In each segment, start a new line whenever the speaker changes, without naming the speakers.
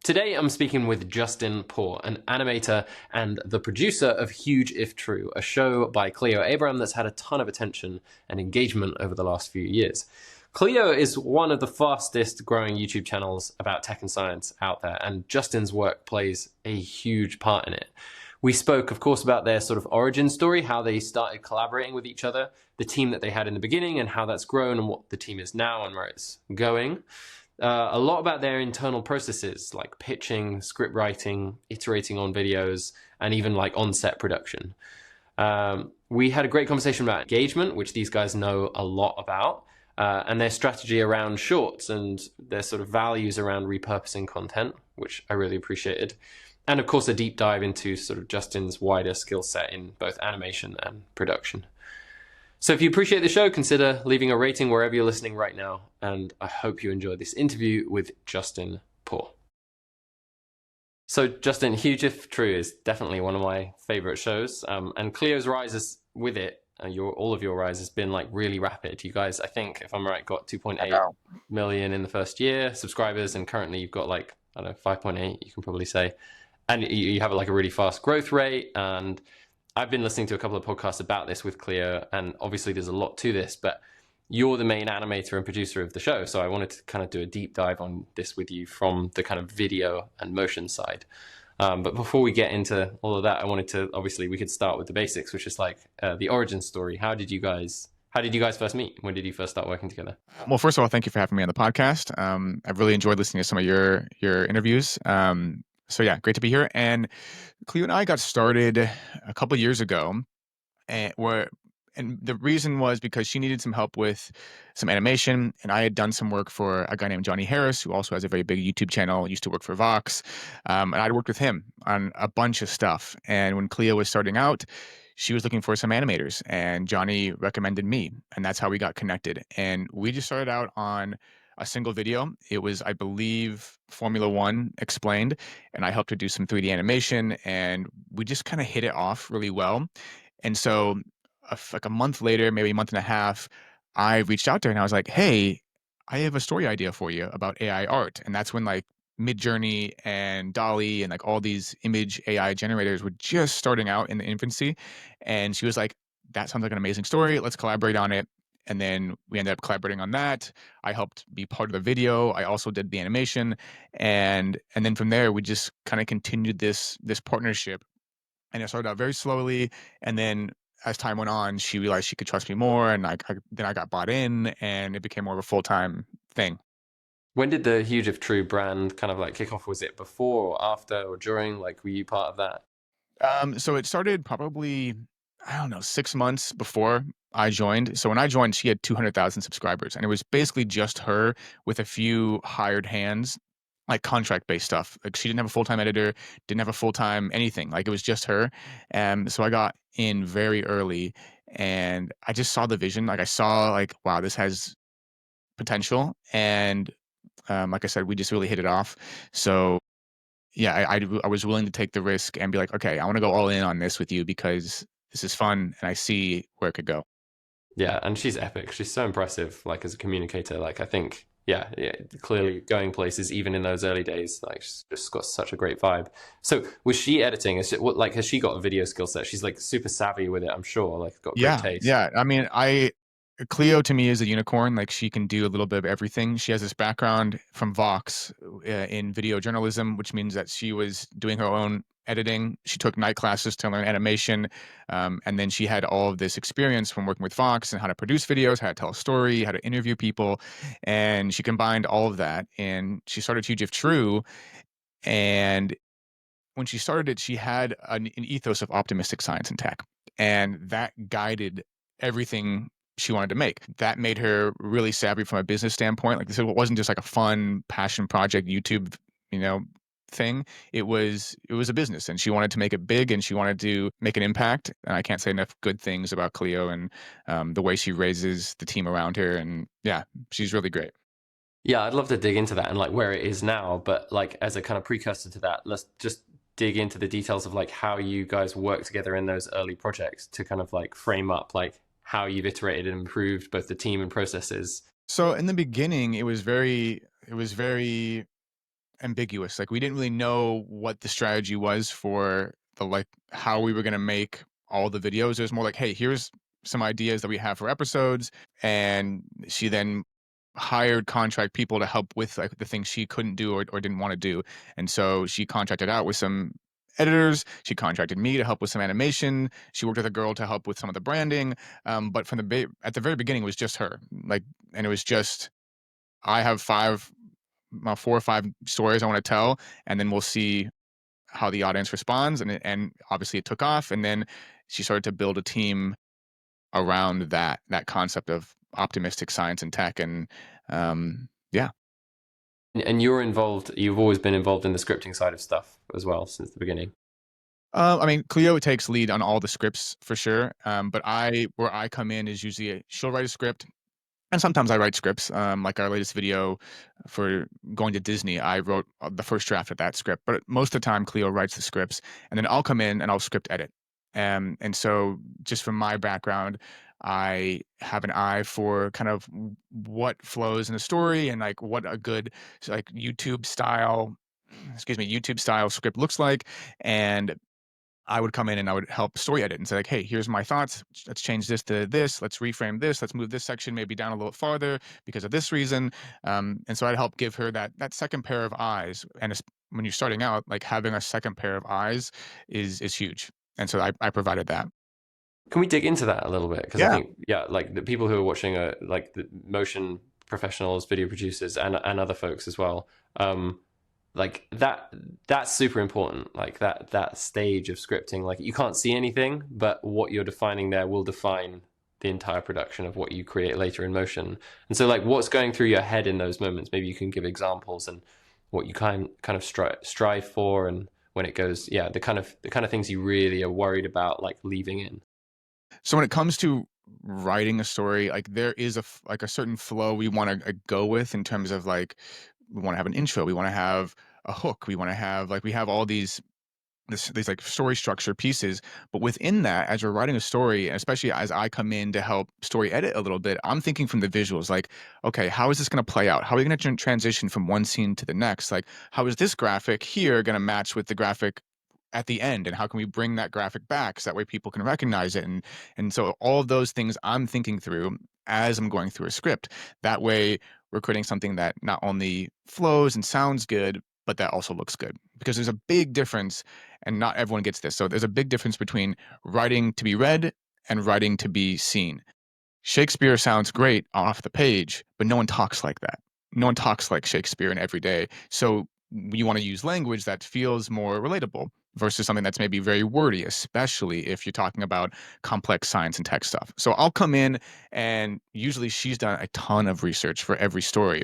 Today I'm speaking with Justin Poore, an animator and the producer of Huge If True, a show by Cleo Abram that's had a ton of attention and engagement over the last few years. Cleo is one of the fastest growing YouTube channels about tech and science out there, and Justin's work plays a huge part in it. We spoke, of course, about their sort of origin story, how they started collaborating with each other, the team that they had in the beginning and how that's grown and what the team is now and where it's going. A lot about their internal processes like pitching, script writing, iterating on videos, and even like on-set production. We had a great conversation about engagement, which these guys know a lot about, and their strategy around shorts and their sort of values around repurposing content, which I really appreciated. And of course, a deep dive into sort of Justin's wider skill set in both animation and production. So if you appreciate the show, consider leaving a rating wherever you're listening right now. And I hope you enjoyed this interview with Justin Poore. So Justin, Huge If True is definitely one of my favorite shows. And Cleo's rise is with it. All of your rise has been like really rapid. You guys, I think, if I'm right, got 2.8 million in the first year subscribers. And currently you've got like, I don't know, 5.8, you can probably say. And you have like a really fast growth rate. And I've been listening to a couple of podcasts about this with Cleo, and obviously there's a lot to this, but you're the main animator and producer of the show. So I wanted to kind of do a deep dive on this with you from the kind of video and motion side. But before we get into all of that, I wanted to, obviously we could start with the basics, which is like the origin story. How did you guys first meet? When did you first start working together?
Well, first of all, thank you for having me on the podcast. I've really enjoyed listening to some of your interviews. So yeah, great to be here. And Cleo and I got started a couple of years ago, and the reason was because she needed some help with some animation, and I had done some work for a guy named Johnny Harris, who also has a very big YouTube channel, used to work for Vox, and I'd worked with him on a bunch of stuff. And when Cleo was starting out, she was looking for some animators, and Johnny recommended me, and that's how we got connected. And we just started out on a single video. It was, I believe, Formula One Explained, and I helped her do some 3D animation, and we just kind of hit it off really well. And so like a month later, maybe a month and a half, I reached out to her and I was like, hey, I have a story idea for you about AI art. And that's when like Midjourney and Dolly and like all these image AI generators were just starting out in the infancy. And she was like, that sounds like an amazing story. Let's collaborate on it. And then we ended up collaborating on that. I helped be part of the video. I also did the animation. And then from there, we just kind of continued this partnership. And it started out very slowly. And then as time went on, she realized she could trust me more. And then I got bought in, and it became more of a full-time thing.
When did the Huge If True brand kind of like kick off? Was it before or after or during? Like, were you part of that?
So it started probably, I don't know, 6 months before I joined. So when I joined, she had 200,000 subscribers, and it was basically just her with a few hired hands, like contract-based stuff. Like she didn't have a full-time editor, didn't have a full-time anything. Like it was just her. So I got in very early, and I just saw the vision. Like I saw like, wow, this has potential. And like I said, we just really hit it off. So yeah, I was willing to take the risk and be like, okay, I want to go all in on this with you because this is fun and I see where it could go.
Yeah, and she's epic. She's so impressive, like as a communicator. Like I think, yeah, clearly going places even in those early days. Like she's just got such a great vibe. So was she editing? Has she got a video skill set? She's like super savvy with it, I'm sure. Like got great taste.
Yeah. I mean, Cleo to me is a unicorn. Like she can do a little bit of everything. She has this background from Vox in video journalism, which means that she was doing her own editing. She took night classes to learn animation. And then she had all of this experience from working with Vox and how to produce videos, how to tell a story, how to interview people. And she combined all of that. And she started Huge If True. And when she started it, she had an ethos of optimistic science and tech. And that guided everything she wanted to make. That made her really savvy from a business standpoint. Like this wasn't just like a fun passion project YouTube, thing. It was a business, and she wanted to make it big, and she wanted to make an impact. And I can't say enough good things about Cleo and the way she raises the team around her. And yeah, she's really great.
Yeah, I'd love to dig into that and like where it is now, but like as a kind of precursor to that, let's just dig into the details of like how you guys work together in those early projects to kind of like frame up like how you've iterated and improved both the team and processes.
So in the beginning, it was very ambiguous. Like we didn't really know what the strategy was for the like how we were gonna make all the videos. It was more like, hey, here's some ideas that we have for episodes, and she then hired contract people to help with like the things she couldn't do or didn't want to do. And so she contracted out with some editors. She contracted me to help with some animation. She worked with a girl to help with some of the branding. But from at the very beginning, it was just her. Like, and it was just I have about 4 or 5 stories I want to tell, and then we'll see how the audience responds. And obviously it took off, and then she started to build a team around that concept of optimistic science and tech, and yeah.
And you're involved, you've always been involved in the scripting side of stuff as well since the beginning.
I mean, Cleo takes lead on all the scripts for sure. But where I come in is usually she'll write a script, and sometimes I write scripts. Like our latest video for going to Disney, I wrote the first draft of that script. But most of the time, Cleo writes the scripts, and then I'll come in and I'll script edit. And so, just from my background, I have an eye for kind of what flows in a story and like what a good like YouTube style script looks like. And I would come in and I would help story edit and say like, "Hey, here's my thoughts. Let's change this to this. Let's reframe this. Let's move this section maybe down a little farther because of this reason." And so I'd help give her that second pair of eyes. And when you're starting out, like having a second pair of eyes is huge. And so I provided that.
Can we dig into that a little bit? Because I
Yeah.
think, yeah, like the people who are watching are like the motion professionals, video producers, and other folks as well. Like that's super important. Like that stage of scripting, like you can't see anything, but what you're defining there will define the entire production of what you create later in motion. And so, like, what's going through your head in those moments? Maybe you can give examples and what you kind of strive for, and when it goes, yeah, the kind of things you really are worried about, like leaving in.
So when it comes to writing a story, like there is like a certain flow we want to go with in terms of like we want to have an intro, we want to have a hook, we want to have like we have all these like story structure pieces, but within that, as we're writing a story, and especially as I come in to help story edit a little bit, I'm thinking from the visuals, like, okay, how is this going to play out? How are we going to transition from one scene to the next? Like, how is this graphic here going to match with the graphic at the end, and how can we bring that graphic back so that way people can recognize it? And so all of those things I'm thinking through as I'm going through a script. That way, we're creating something that not only flows and sounds good, but that also looks good, because there's a big difference, and not everyone gets this. So there's a big difference between writing to be read and writing to be seen. Shakespeare sounds great off the page, but no one talks like that. No one talks like Shakespeare in every day. So you want to use language that feels more relatable versus something that's maybe very wordy, especially if you're talking about complex science and tech stuff. So I'll come in, and usually she's done a ton of research for every story,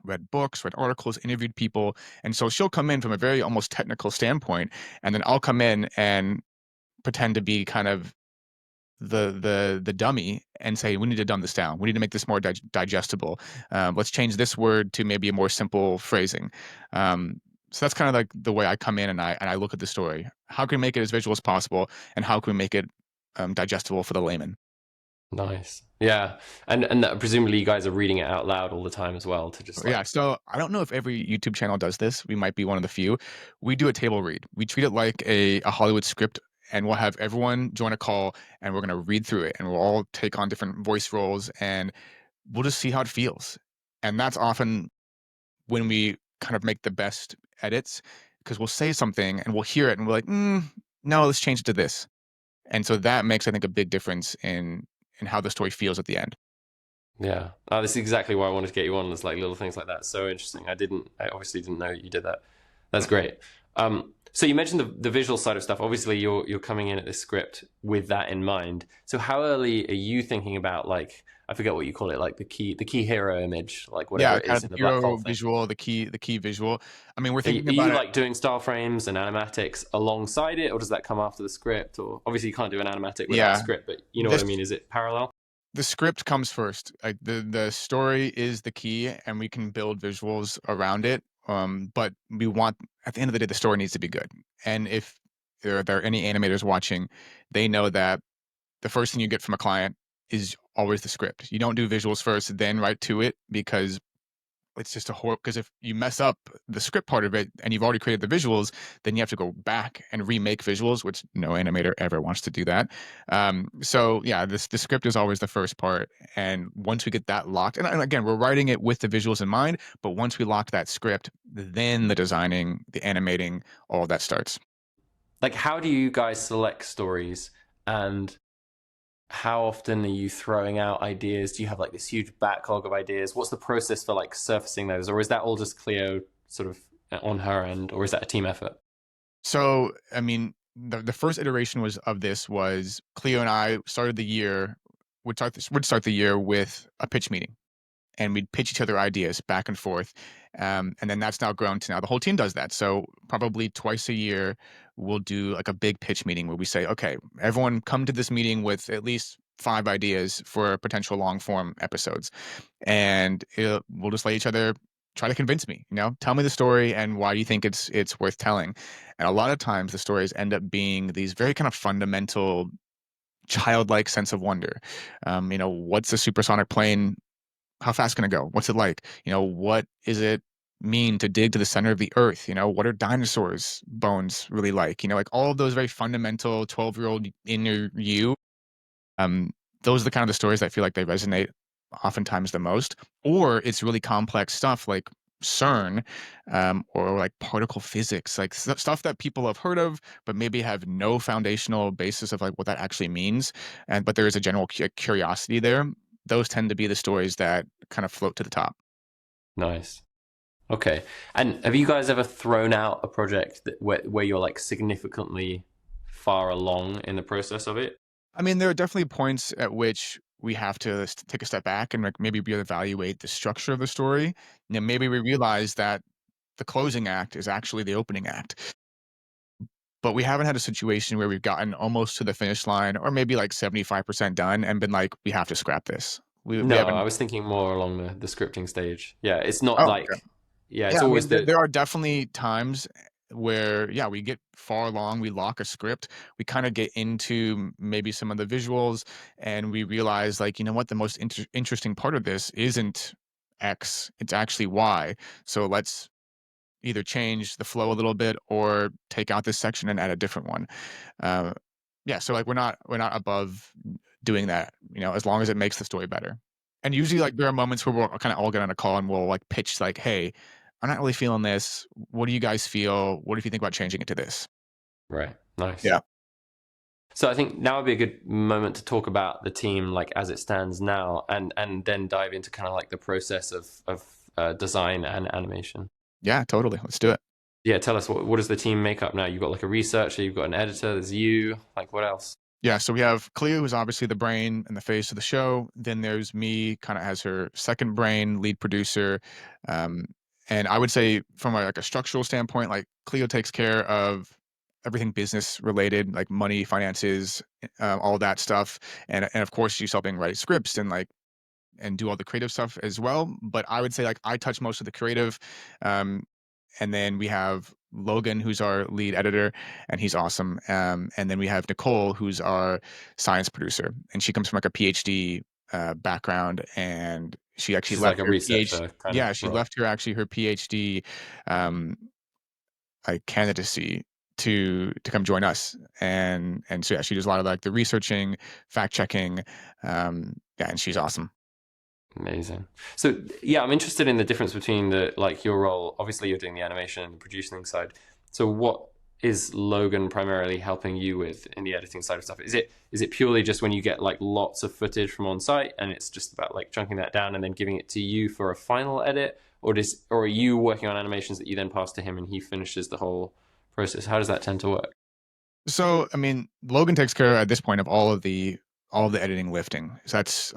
read books, read articles, interviewed people. And so she'll come in from a very almost technical standpoint, and then I'll come in and pretend to be kind of the dummy and say, we need to dumb this down. We need to make this more digestible. Let's change this word to maybe a more simple phrasing. So that's kind of like the way I come in, and I look at the story. How can we make it as visual as possible, and how can we make it digestible for the layman?
Nice. Yeah. And that, presumably you guys are reading it out loud all the time as well to just
Yeah,
like,
so I don't know if every YouTube channel does this. We might be one of the few. We do a table read. We treat it like a Hollywood script, and we'll have everyone join a call, and we're going to read through it, and we'll all take on different voice roles, and we'll just see how it feels. And that's often when we kind of make the best edits, because we'll say something and we'll hear it and we're like, no, let's change it to this. And so that makes, I think, a big difference in how the story feels at the end.
yeah. This is exactly why I wanted to get you on. There's like little things like that. So interesting. I obviously didn't know you did that. That's great. So you mentioned the visual side of stuff. Obviously, you're coming in at this script with that in mind. So how early are you thinking about, like, I forget what you call it, like the key hero image, like whatever
Yeah,
it
kind
is
of
in
the
the black hole
hero
thing?
visual, the key visual. I mean, we're
Are you,
thinking
are
about
you
it.
like doing style frames and animatics alongside it, or does that come after the script? Or obviously you can't do an animatic without a
Yeah,
script, but you know what
this
I mean? Is it parallel?
the script comes first. Like the story is the key, and we can build visuals around it. But we want, at the end of the day, the story needs to be good. And if there are any animators watching, they know that the first thing you get from a client is always the script. You don't do visuals first, then write to it, because it's just a horror, because if you mess up the script part of it and you've already created the visuals, then you have to go back and remake visuals, which no animator ever wants to do that. So yeah, the script is always the first part, and once we get that locked, and again, we're writing it with the visuals in mind, but once we lock that script, then the designing, the animating, all of that starts.
Like, how do you guys select stories, and how often are you throwing out ideas? Do you have like this huge backlog of ideas? What's the process for like surfacing those, or is that all just Cleo sort of on her end, or is that a team effort?
So, I mean, the first iteration was Cleo and I started the year would start the year with a pitch meeting, and we'd pitch each other ideas back and forth, and then that's now grown to now the whole team does that. So probably twice a year, we'll do like a big pitch meeting where we say, okay, everyone come to this meeting with at least 5 ideas for potential long form episodes, and we'll just let each other try to convince me. Tell me the story and why you think it's worth telling. And a lot of times the stories end up being these very kind of fundamental childlike sense of wonder. What's a supersonic plane? How fast can it go? What's it like? What is it mean to dig to the center of the earth? What are dinosaurs bones really like? Like all of those very fundamental 12-year-old inner you. um, those are the kind of the stories that feel like they resonate oftentimes the most. Or it's really complex stuff like CERN, or like particle physics, like stuff that people have heard of, but maybe have no foundational basis of like what that actually means. But there is a general curiosity there. Those tend to be the stories that kind of float to the top.
Nice. Okay. And have you guys ever thrown out a project where you're like significantly far along in the process of it?
I mean, there are definitely points at which we have to take a step back and like maybe reevaluate the structure of the story. Maybe we realize that the closing act is actually the opening act. But we haven't had a situation where we've gotten almost to the finish line or maybe like 75% done and been like, we have to scrap this. We
No, I
haven't.
was thinking more along the scripting stage. Yeah, it's not
Oh, okay.
like, yeah, it's
Yeah, I
always
mean,
the,
there are definitely times where, yeah, we get far along, we lock a script, we kind of get into maybe some of the visuals, and we realize, like, you know what, the most interesting part of this isn't X, it's actually Y. So let's either change the flow a little bit or take out this section and add a different one. Uh, yeah, so like we're not above doing that, as long as it makes the story better. And usually like there are moments where we'll kind of all get on a call and we'll like pitch like, hey, I'm not really feeling this. What do you guys feel? What if you think about changing it to this?
right. Nice.
Yeah.
So I think now would be a good moment to talk about the team like as it stands now, and then dive into kind of like the process of design and animation.
Yeah, totally. Let's do it.
Yeah, tell us what does the team make up now? You've got like a researcher, you've got an editor, there's you, like what else?
Yeah, so we have Cleo, who's obviously the brain and the face of the show. Then there's me, kind of as her second brain, lead producer. Um, and I would say, from like a structural standpoint, like Cleo takes care of everything business related, like money, finances, all of that stuff. And of course, she's helping write scripts and like and do all the creative stuff as well. But I would say like I touch most of the creative. Um, and then we have Logan, who's our lead editor, and he's awesome. And then we have Nicole, who's our science producer, and she comes from like a PhD background, and she actually
She's
left
like a
her PhD.
researcher kind of
Yeah, she
role.
left her actually her PhD um, like candidacy to come join us, and so yeah, she does a lot of like the researching, fact checking, yeah, and she's awesome.
Amazing. So yeah, I'm interested in the difference between the like your role. Obviously, you're doing the animation and the producing side. So what is Logan primarily helping you with in the editing side of stuff? Is it purely just when you get like lots of footage from on site and it's just about like chunking that down and then giving it to you for a final edit, or are you working on animations that you then pass to him and he finishes the whole process? How does that tend to work?
So, I mean, Logan takes care at this point of all of the editing lifting. So that's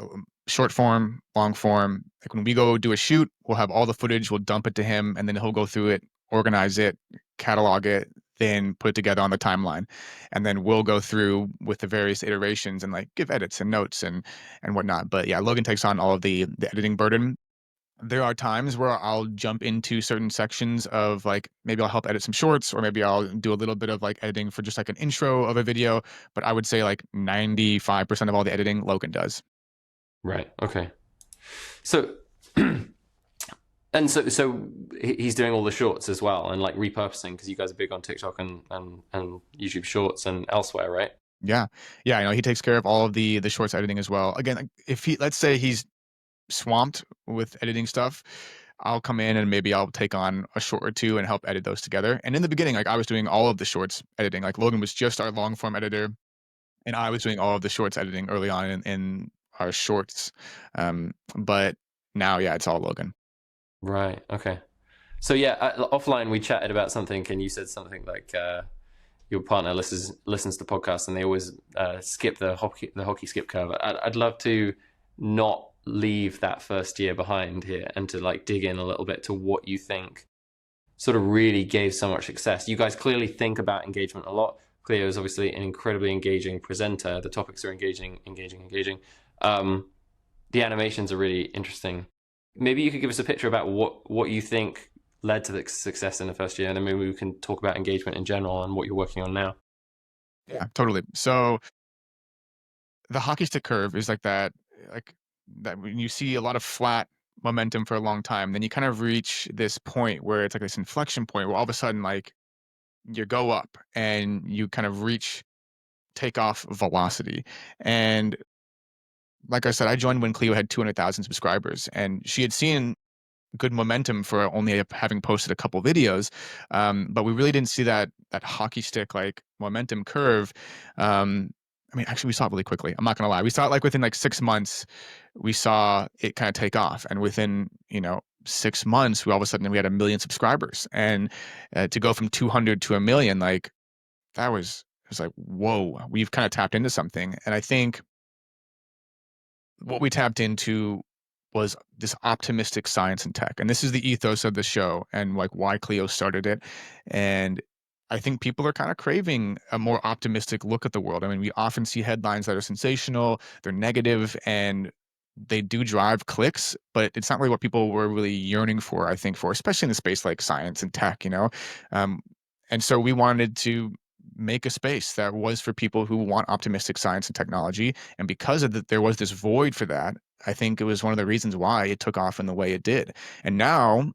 short form, long form. Like when we go do a shoot, we'll have all the footage, we'll dump it to him, and then he'll go through it, organize it, catalog it, then put it together on the timeline. And then we'll go through with the various iterations and like give edits and notes and whatnot. But yeah, Logan takes on all of the editing burden. There are times where I'll jump into certain sections of like maybe I'll help edit some shorts, or maybe I'll do a little bit of like editing for just like an intro of a video. But I would say like 95% of all the editing Logan does.
Right. Okay. So And so he's doing all the shorts as well, and like repurposing, because you guys are big on TikTok and YouTube Shorts and elsewhere, right?
Yeah. Yeah, I know he takes care of all of the shorts editing as well. Again, like, if he let's say he's swamped with editing stuff, I'll come in and maybe I'll take on a short or two and help edit those together. And in the beginning, like I was doing all of the shorts editing. Like Logan was just our long form editor, and I was doing all of the shorts editing early on in our shorts. But now, yeah, it's all Logan.
Right. Okay. So yeah, offline we chatted about something, and you said something like your partner listens to podcasts, and they always skip the hockey skip curve. I'd love to not leave that first year behind here, and to like dig in a little bit to what you think sort of really gave so much success. You guys clearly think about engagement a lot. Cleo is obviously an incredibly engaging presenter. The topics are engaging. The animations are really interesting. Maybe you could give us a picture about what you think led to the success in the first year, and then maybe we can talk about engagement in general and what you're working on now.
Yeah, totally. So the hockey stick curve is like that when you see a lot of flat momentum for a long time, then you kind of reach this point where it's like this inflection point where all of a sudden, like you go up and you kind of reach takeoff velocity. And like I said, I joined when Cleo had 200,000 subscribers, and she had seen good momentum for only having posted a couple videos, but we really didn't see that hockey stick like momentum curve. I mean, actually, we saw it really quickly. I'm not gonna lie. We saw it like within like 6 months. We saw it kind of take off, and within 6 months, we all of a sudden we had 1 million subscribers, and to go from 200 to 1 million, like that was it was like whoa, we've kind of tapped into something, and I think what we tapped into was this optimistic science and tech. And this is the ethos of the show and like why Cleo started it. And I think people are kind of craving a more optimistic look at the world. I mean, we often see headlines that are sensational, they're negative, and they do drive clicks, but it's not really what people were really yearning for, I think, for, especially in the space like science and tech. Um, and so we wanted to make a space that was for people who want optimistic science and technology. And because of that, there was this void for that. I think it was one of the reasons why it took off in the way it did. And now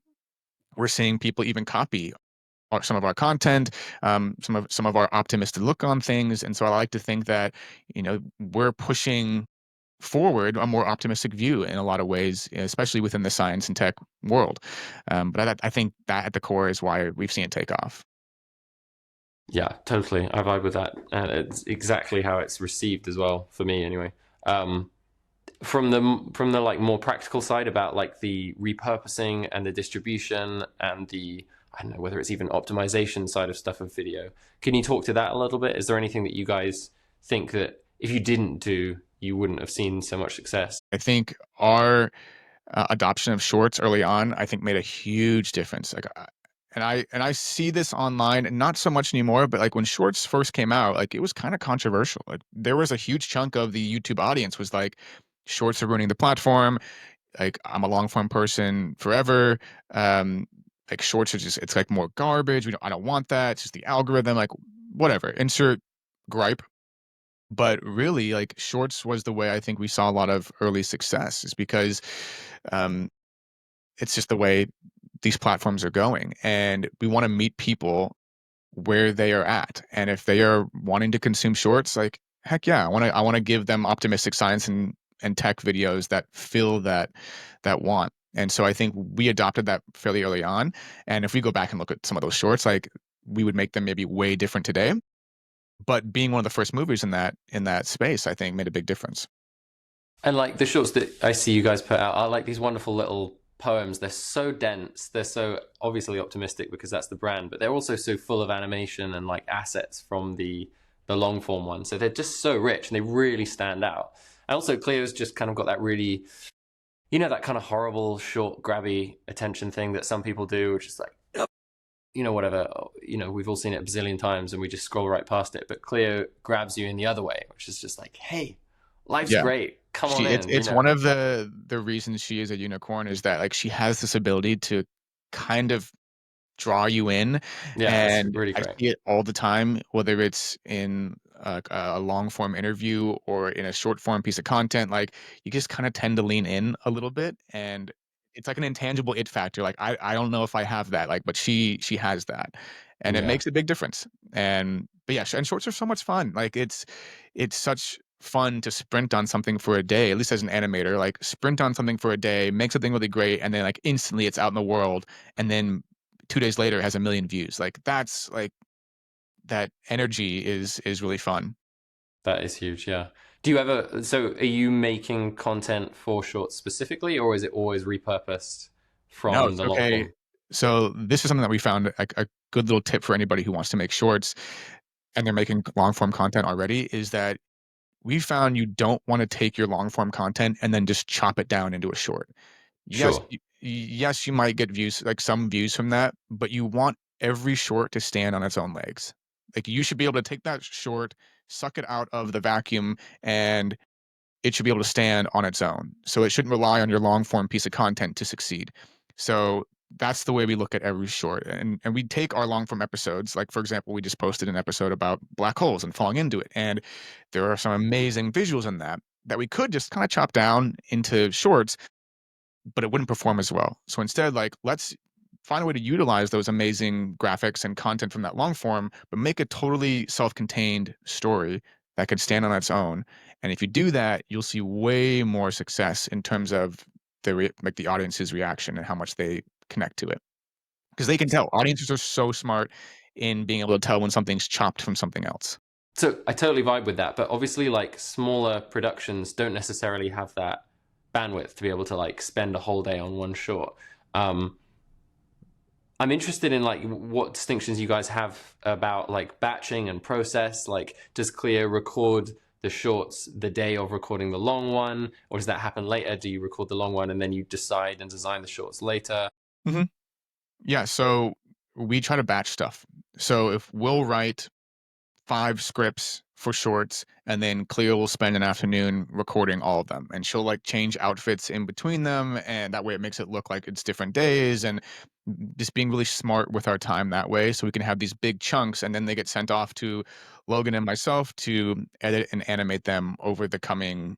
we're seeing people even copy some of our content, some of our optimistic look on things. And so I like to think that we're pushing forward a more optimistic view in a lot of ways, especially within the science and tech world. But I think that at the core is why we've seen it take off.
Yeah, totally. I vibe with that. And it's exactly how it's received as well, for me anyway. Um, from the like more practical side about like the repurposing and the distribution and the, I don't know whether it's even optimization side of stuff of video. Can you talk to that a little bit? Is there anything that you guys think that if you didn't do, you wouldn't have seen so much success?
I think our adoption of shorts early on, I think made a huge difference. Like, and I see this online, and not so much anymore. But like when shorts first came out, like it was kind of controversial. Like there was a huge chunk of the YouTube audience was like, shorts are ruining the platform. Like I'm a long form person forever. Um, like shorts are just it's like more garbage. I don't want that. It's just the algorithm. Like whatever. Insert gripe. But really, like shorts was the way I think we saw a lot of early success, is because um, it's just the way these platforms are going, and we want to meet people where they are at. And if they are wanting to consume shorts, like heck yeah, I want to give them optimistic science and tech videos that fill that want. And so I think we adopted that fairly early on. And if we go back and look at some of those shorts, like we would make them maybe way different today. But being one of the first movers in that space, I think made a big difference.
And like the shorts that I see you guys put out are like these wonderful little poems. They're so dense. They're so obviously optimistic because that's the brand, but they're also so full of animation and like assets from the long form one. So they're just so rich and they really stand out. And also Cleo's just kind of got that really, that kind of horrible short grabby attention thing that some people do, which is like, whatever, we've all seen it a bazillion times and we just scroll right past it. But Cleo grabs you in the other way, which is just like, hey, life's
Yeah.
great. Come on
It's
in,
it's one of the reasons she is a unicorn is that like she has this ability to kind of draw you in,
Yeah, it's
and
really
I
great.
see it all the time, whether it's in a long form interview or in a short form piece of content. Like you just kind of tend to lean in a little bit, and it's like an intangible it factor. Like I don't know if I have that, like, but she has that, and it
Yeah,
makes a big difference. And but yeah, and shorts are so much fun. Like it's such fun to sprint on something for a day. At least as an animator, like sprint on something for a day, make something really great, and then like instantly it's out in the world, and then 2 days later it has a million views. Like that's like that energy is really fun.
that is huge. Yeah. Do you ever, so are you making content for shorts specifically, or is it always repurposed
No,
from
it's
the long
okay.
form?
So this is something that we found a good little tip for anybody who wants to make shorts and they're making long form content already is that we found you don't want to take your long form content and then just chop it down into a short. Yes,
Sure.
yes, you might get views, like some views from that, but you want every short to stand on its own legs. Like you should be able to take that short, suck it out of the vacuum, and it should be able to stand on its own. So it shouldn't rely on your long form piece of content to succeed. So that's the way we look at every short. And we take our long form episodes, like for example, we just posted an episode about black holes and falling into it. And there are some amazing visuals in that that we could just kind of chop down into shorts, but it wouldn't perform as well. So instead, like, let's find a way to utilize those amazing graphics and content from that long form, but make a totally self-contained story that could stand on its own. And if you do that, you'll see way more success in terms of like the audience's reaction and how much they connect to it. Because they can tell. Audiences are so smart in being able to tell when something's chopped from something else.
So I totally vibe with that, but obviously like smaller productions don't necessarily have that bandwidth to be able to like spend a whole day on one short. Um, I'm interested in like what distinctions you guys have about like batching and process. Like, does Cleo record the shorts the day of recording the long one, or does that happen later? Do you record the long one and then you decide and design the shorts later?
Mhm. Yeah, so we try to batch stuff. So if we'll write 5 scripts for shorts, and then Cleo will spend an afternoon recording all of them, and she'll, like, change outfits in between them, and that way it makes it look like it's different days, and just being really smart with our time that way so we can have these big chunks, and then they get sent off to Logan and myself to edit and animate them over the coming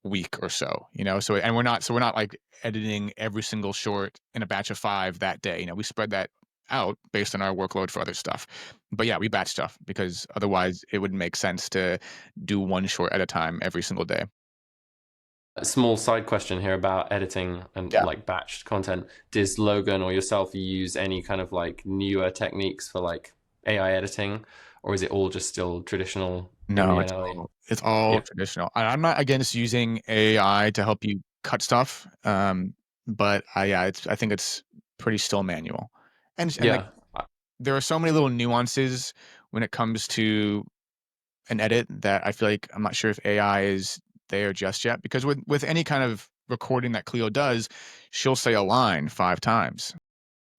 week or so, you know? So we're not, like, editing every single short in a batch of 5 that day, you know? We spread that out based on our workload for other stuff. But, yeah, we batch stuff because otherwise it wouldn't make sense to do 1 short at a time every single day.
A small side question here about editing and
Yeah.
like batched content. Does Logan or yourself use any kind of like newer techniques for like AI editing, or is it all just still traditional
No,
MANL?
it's all
Yeah.
traditional. And I'm not against using AI to help you cut stuff, but I think it's pretty still manual. And, like,
Yeah.
there are so many little nuances when it comes to an edit that I feel like I'm not sure if AI is there just yet because with any kind of recording that Clio does, she'll say a line 5 times.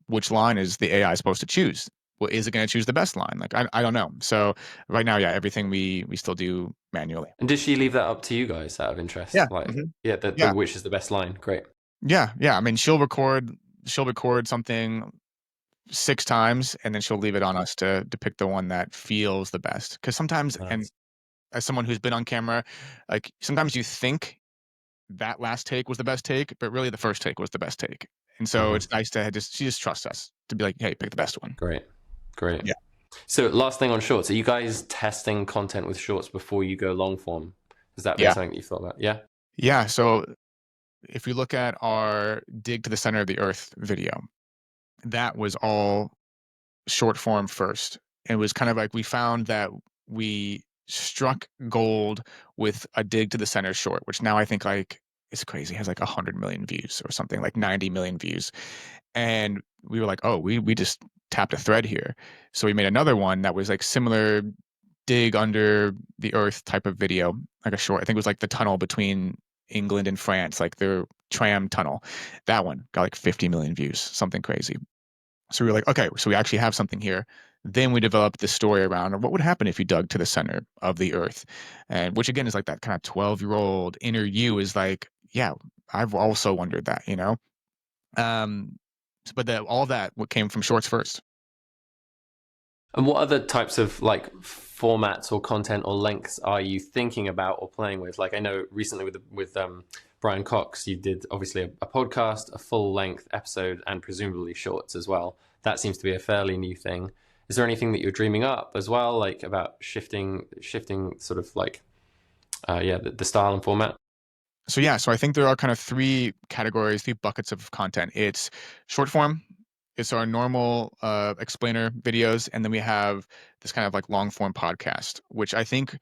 Which line is the AI supposed to choose? Well, is it gonna choose the best line? Like, I don't know. So, right now, yeah, everything we still do manually.
And does she leave that up to you guys out of
Yeah,
interest? Like,
mhm,
yeah, the
yeah,
which is the best line? Great.
yeah. I mean, she'll record something 6 times, and then she'll leave it on us to pick the one that feels the best. Because sometimes and
Nice.
as someone who's been on camera, like, sometimes you think that last take was the best take, but really the first take was the best take. And so
Hmm.
it's nice to just she just trusts us to be like, "Hey, pick the best one."
Great. Great.
Yeah.
So last thing on shorts, are you guys testing content with shorts before you go long form? Has that been
Yeah.
something that you thought about? Yeah.
Yeah, so if you look at our dig to the center of the earth video, that was all short form first. It was kind of like we found that we struck gold with a dig to the center short, which now I think like it's crazy. It has like 100 million views or something, like 90 million views. And we were like, oh, we just tapped a thread here. So we made another one that was like similar dig under the earth type of video, like a short. I think it was like the tunnel between England and France, like the tram tunnel. That one got like 50 million views, something crazy. So we were like, okay, so we actually have something here. Then we developed this story around what would happen if you dug to the center of the earth. And which again is like that kind of 12-year-old inner you is like, yeah, I've also wondered that, you know? Um, but all of that what came from shorts first.
And what other types of like formats or content or lengths are you thinking about or playing with? Like I know recently with Brian Cox, you did obviously a podcast, a full length episode, and presumably shorts as well. That seems to be a fairly new thing. Is there anything that you're dreaming up as well, like about shifting sort of like the style and format?
So yeah, so I think there are kind of three categories, three buckets of content. It's short form, it's our normal explainer videos, and then we have this kind of like long form podcast, which I think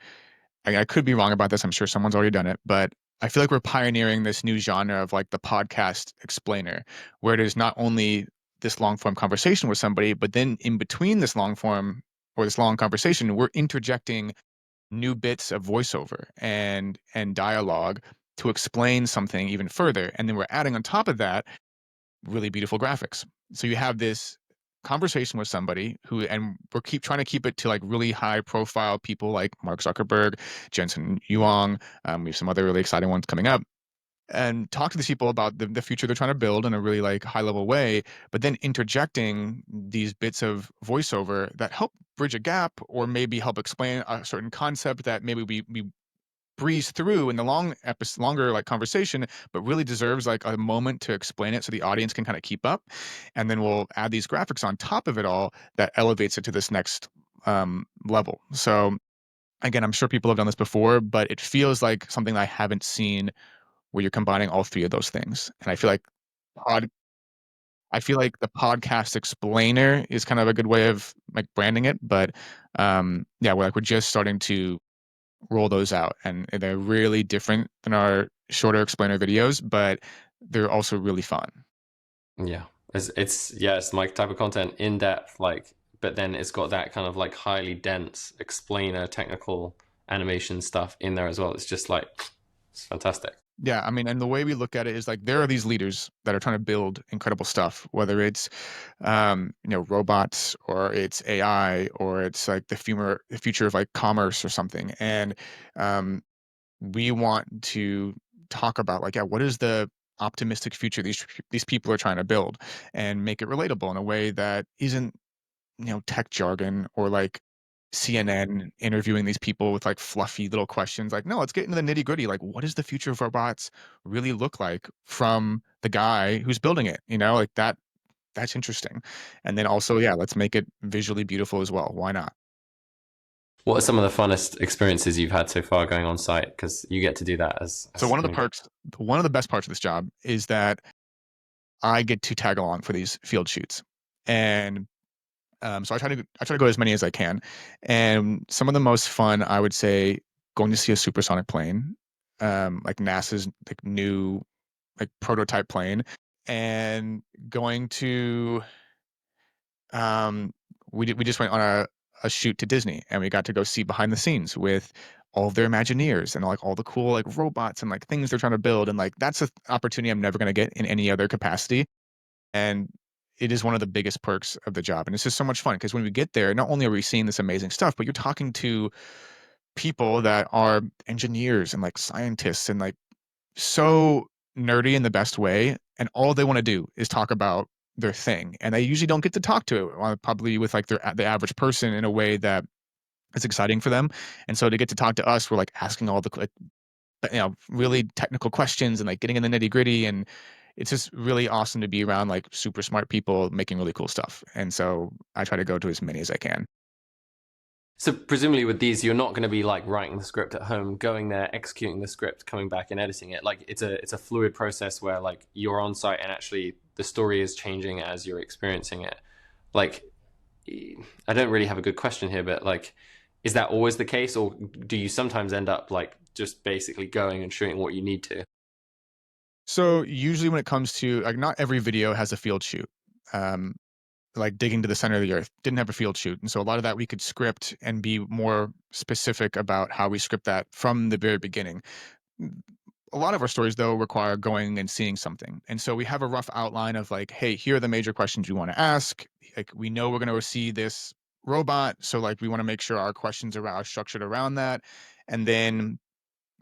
I could be wrong about this. I'm sure someone's already done it, but I feel like we're pioneering this new genre of like the podcast explainer, where it is not only this long form conversation with somebody, but then in between this long form or this long conversation, we're interjecting new bits of voiceover and dialogue to explain something even further. And then we're adding on top of that really beautiful graphics. So you have this conversation with somebody who, and we're keep trying to keep it to like really high profile people like Mark Zuckerberg, Jensen Huang. We have some other really exciting ones coming up, and talk to these people about the future they're trying to build in a really like high level way, but then interjecting these bits of voiceover that help bridge a gap or maybe help explain a certain concept that maybe we breeze through in the longer like conversation, but really deserves like a moment to explain it so the audience can kind of keep up. And then we'll add these graphics on top of it all that elevates it to this next level. So again, I'm sure people have done this before, but it feels like something I haven't seen where you're combining all three of those things. And pod I feel like the podcast explainer is kind of a good way of like branding it, but yeah, we're just starting to roll those out, and they're really different than our shorter explainer videos, but they're also really fun.
Yeah, it's my type of content, in depth, like, but then it's got that kind of like highly dense explainer, technical animation stuff in there as well. It's just like it's fantastic.
Yeah, I mean, and the way we look at it is like there are these leaders that are trying to build incredible stuff, whether it's robots or it's AI or it's like the future of like commerce or something. And um, we want to talk about like, yeah, what is the optimistic future these people are trying to build and make it relatable in a way that isn't tech jargon or like CNN interviewing these people with like fluffy little questions. Like, no, let's get into the nitty gritty. Like, what does the future of robots really look like from the guy who's building it? Like that's interesting. And then also, yeah, let's make it visually beautiful as well. Why not?
What are some of the funnest experiences you've had so far going on site? Because you get to do that
So
as an engagement.
one of the best parts of this job is that I get to tag along for these field shoots. And so I try to go as many as I can, and some of the most fun I would say going to see a supersonic plane, like NASA's like new like prototype plane, and going to we just went on a shoot to Disney, and we got to go see behind the scenes with all of their Imagineers and like all the cool like robots and like things they're trying to build, and like that's an opportunity I'm never going to get in any other capacity. And it is one of the biggest perks of the job, and it's just so much fun because when we get there, not only are we seeing this amazing stuff, but you're talking to people that are engineers and like scientists and like so nerdy in the best way, and all they want to do is talk about their thing, and they usually don't get to talk to probably with like the average person in a way that is exciting for them. And so to get to talk to us, we're like asking all the like, really technical questions and like getting in the nitty gritty. And it's just really awesome to be around like super smart people making really cool stuff. And so I try to go to as many as I can.
So presumably with these, you're not going to be like writing the script at home, going there, executing the script, coming back and editing it. Like it's a fluid process where like you're on site and actually the story is changing as you're experiencing it. Like I don't really have a good question here, but like, is that always the case, or do you sometimes end up like just basically going and shooting what you need to?
So usually when it comes to like not every video has a field shoot. Um, like digging to the center of the earth didn't have a field shoot. And so a lot of that we could script and be more specific about how we script that from the very beginning. A lot of our stories though require going and seeing something, and so we have a rough outline of like, hey, here are the major questions you want to ask. Like we know we're going to see this robot, so like we want to make sure our questions are structured around that. And then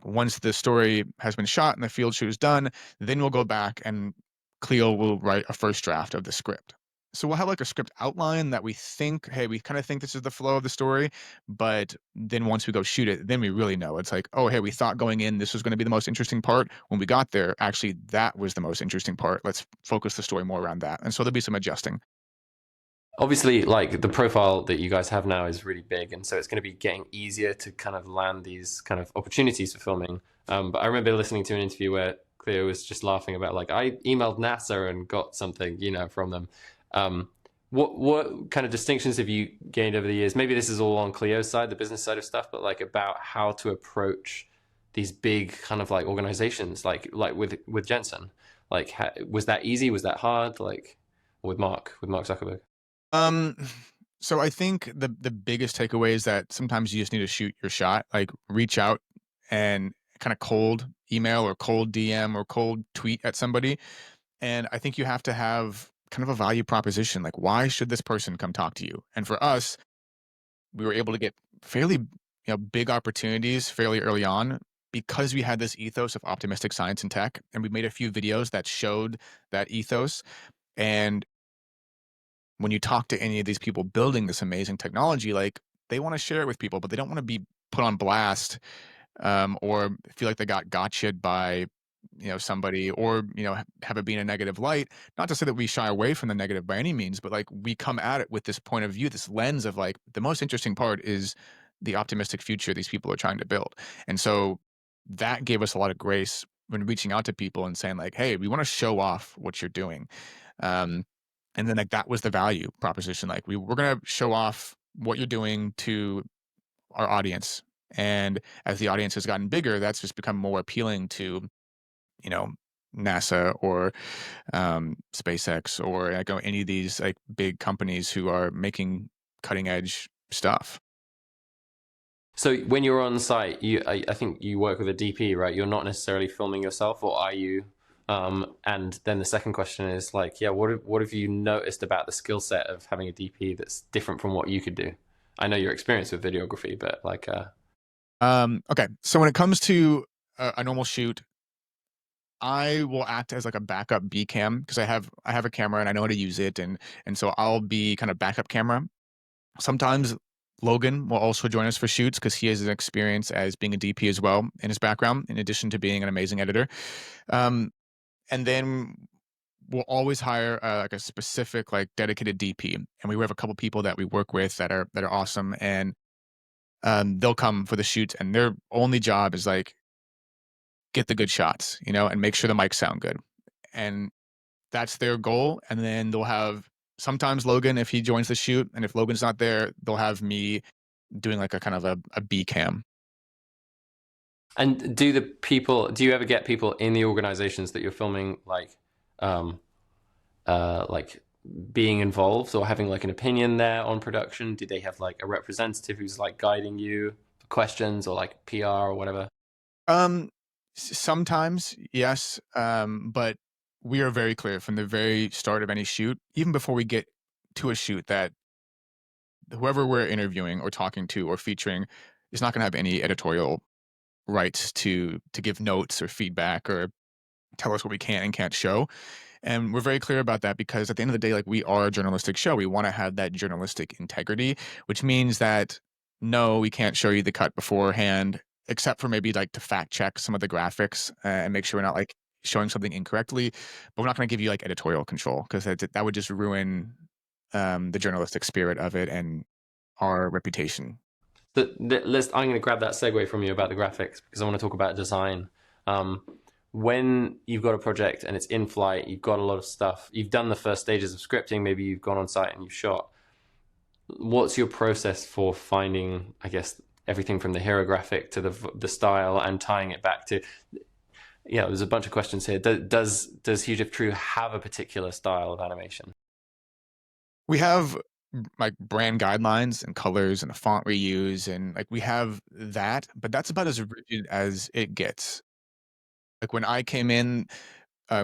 once the story has been shot and the field shoot is done, then we'll go back and Cleo will write a first draft of the script. So we'll have like a script outline that we think, hey, we kind of think this is the flow of the story, but then once we go shoot it, then we really know. It's like, oh, hey, we thought going in this was going to be the most interesting part. When we got there, actually, that was the most interesting part. Let's focus the story more around that. And so there'll be some adjusting.
Obviously, like the profile that you guys have now is really big, and so it's going to be getting easier to kind of land these kind of opportunities for filming. But I remember listening to an interview where Cleo was just laughing about like I emailed NASA and got something, from them. What kind of distinctions have you gained over the years? Maybe this is all on Cleo's side, the business side of stuff, but like about how to approach these big kind of like organizations, like with Jensen. Like, was that easy? Was that hard? Like with Mark Zuckerberg.
Um, so I think the biggest takeaway is that sometimes you just need to shoot your shot, like reach out and kind of cold email or cold DM or cold tweet at somebody. And I think you have to have kind of a value proposition, like why should this person come talk to you? And for us, we were able to get fairly, big opportunities fairly early on because we had this ethos of optimistic science and tech, and we made a few videos that showed that ethos. And when you talk to any of these people building this amazing technology, like they want to share it with people, but they don't want to be put on blast, or feel like they got gotcha'd by somebody, or have it be in a negative light. Not to say that we shy away from the negative by any means, but like we come at it with this point of view, this lens of like the most interesting part is the optimistic future these people are trying to build. And so that gave us a lot of grace when reaching out to people and saying like, hey, we want to show off what you're doing. um, and then like that was the value proposition, like we're going to show off what you're doing to our audience. And as the audience has gotten bigger, that's just become more appealing to, you know, NASA or SpaceX or like any of these like big companies who are making cutting edge stuff.
So when you're on site, I think you work with a DP, right? You're not necessarily filming yourself, or are you? And then the second question is like, yeah, what have you noticed about the skill set of having a DP that's different from what you could do? I know you're experienced with videography, but like,
Okay, so when it comes to a normal shoot, I will act as like a backup B cam because I have a camera and I know how to use it, and so I'll be kind of backup camera. Sometimes Logan will also join us for shoots because he has an experience as being a DP as well in his background, in addition to being an amazing editor. Um, and then we'll always hire like a specific like dedicated DP, and we have a couple people that we work with that are awesome, and they'll come for the shoots, and their only job is like get the good shots, and make sure the mics sound good, and that's their goal. And then they'll have sometimes Logan if he joins the shoot, and if Logan's not there, they'll have me doing like a kind of a B cam.
and do you ever get people in the organizations that you're filming um, like being involved or having like an opinion there on production? Do they have like a representative who's like guiding you for questions or like PR or whatever?
Um, Sometimes yes, but we are very clear from the very start of any shoot, even before we get to a shoot, that whoever we're interviewing or talking to or featuring is not going to have any editorial rights to give notes or feedback or tell us what we can and can't show. And we're very clear about that because at the end of the day, like we are a journalistic show. We want to have that journalistic integrity, which means that no, we can't show you the cut beforehand, except for maybe like to fact check some of the graphics and make sure we're not like showing something incorrectly. But we're not going to give you like editorial control because that would just ruin the journalistic spirit of it and our reputation.
I'm going to grab that segue from you about the graphics because I want to talk about design. Um, when you've got a project and it's in flight, you've got a lot of stuff, you've done the first stages of scripting, maybe you've gone on site and you've shot. What's your process for finding, I guess, everything from the hero graphic to the style and tying it back to? Yeah, there's a bunch of questions here. Does Huge If True have a particular style of animation?
We have like brand guidelines and colors and the font we use, and like we have that, but that's about as rigid as it gets. Like when I came in,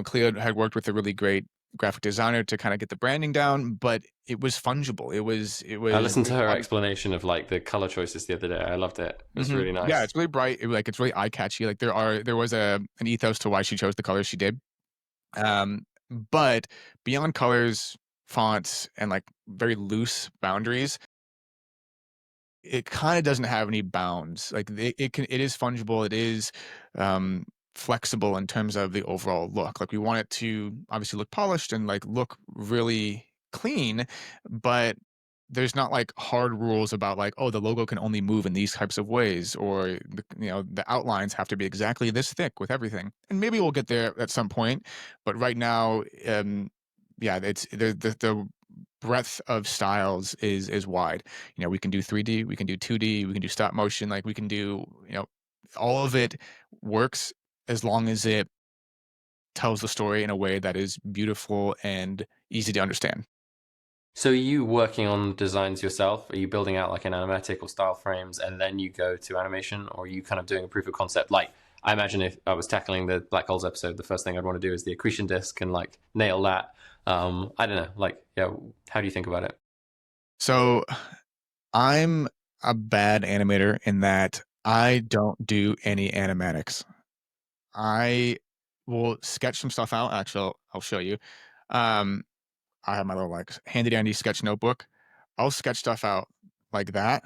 Cleo had worked with a really great graphic designer to kind of get the branding down, but it was fungible.
I listened to her explanation of like the color choices the other day. I loved it. It was really
Yeah,
nice.
it's really bright. It's really eye catchy. Like there was an ethos to why she chose the colors she did. But beyond colors, fonts and like very loose boundaries, it kind of doesn't have any bounds. Like it is fungible. It is um, flexible in terms of the overall look. Like we want it to obviously look polished and like look really clean, but there's not like hard rules about like, oh, the logo can only move in these types of ways, or the outlines have to be exactly this thick with everything. And maybe we'll get there at some point, but right now, yeah, it's the breadth of styles is wide. We can do 3D, we can do 2D, we can do stop motion, like we can do, all of it works as long as it tells the story in a way that is beautiful and easy to understand.
So are you working on designs yourself? Are you building out like an animatic or style frames and then you go to animation, or are you kind of doing a proof of concept? Like I imagine if I was tackling the Black Holes episode, the first thing I'd want to do is the accretion disk and like nail that. I don't know, like, yeah, how do you think about it?
So I'm a bad animator in that I don't do any animatics. I will sketch some stuff out. Actually, I'll show you. Um, I have my little like handy dandy sketch notebook. I'll sketch stuff out like that,